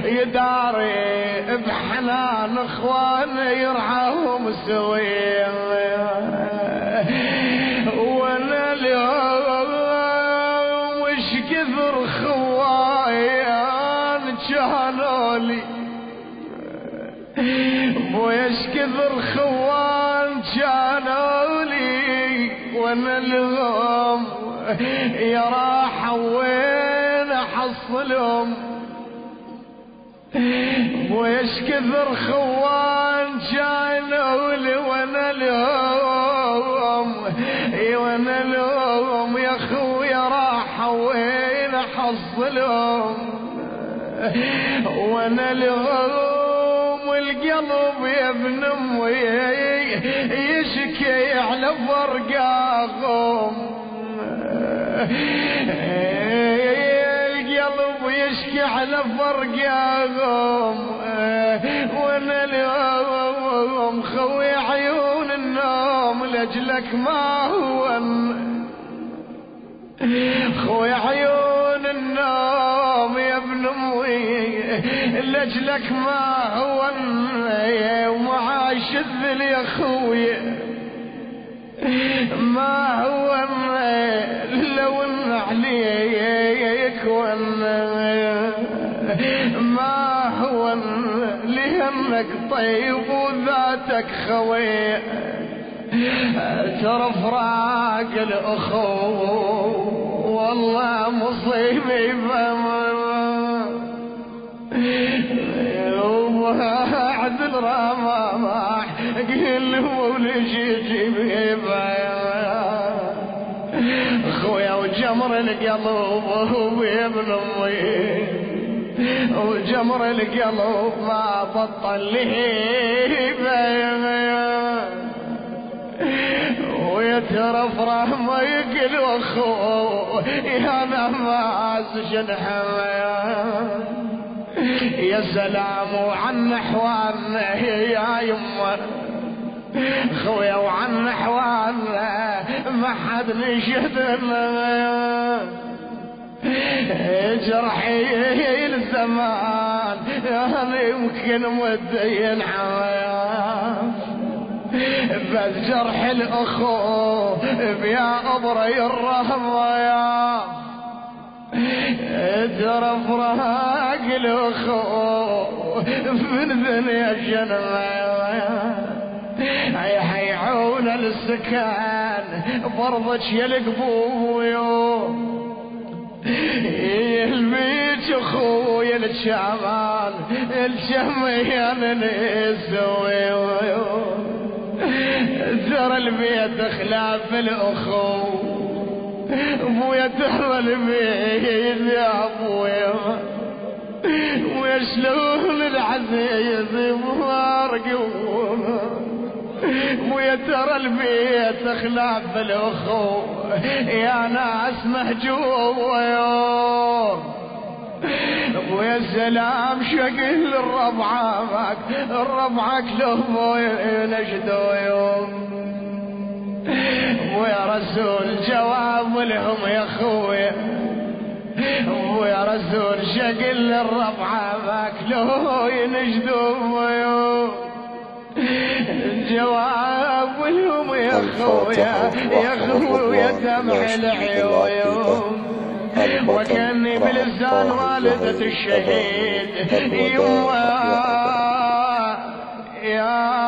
يداري بحنان اخوانه يرعاهم سوية. وانا اليوم وش كثر خوايان كانوا لي، ويش كثر خوان كانوا لي، وانا اليوم يا راح وين احصلهم. ويش كثر خوان كانوا لي، وانا اليوم وانا اليوم يا خويا راح وين احصلهم. وانا اليوم القلب يا ابن امي يشكي على فرقاهم. القلب يشكي على فرقاهم. وانا اليوم خوي عيون النوم لاجلك ما هو، خوي عيون النوم يا ابن امي لاجلك ما هو. ومعاش الذل يا خوي ما هو، لو ان عليك ما هو، لانك طيب وذاتك خوي. ترى فراق الاخو والله مصيبه، وبعد الرماح قل وليش يجيب خويا وجمر القلب يا ابن امي، وجمر القلب ما بطل لهيبه، ويترفرح ما يقل اخو يا نماس شنحمه. يا سلام وعن احوالنا يا يمه خويا، وعن احوالنا ما حد نشهدنا. جرحي الزمان انا يمكن مدين حياه، بس جرح الاخو بيا ابري الرهوه. ترى فراق الاخو من ثنيا الجنة يحيعون السكان برضك يا القبويو. البيت اخويا الشمال الشميان الاسوي، ترى البيت خلاف الاخو. ابويا ترى البيت يا ابويا، ويشلون العزيز بفارقونا. ابويا ترى البيت خلاف الاخو يا ناس مهجور. ابويا سلام شكل الربعك لابويا نجدوا يوم. ويا رسول جواب لهم يا خويا، ويا رسول شكل الربعة ماكلوا ينجدوا يوم. جواب لهم يا خويا يا دمع العيون. وكاني بلسان والدة الشهيد يا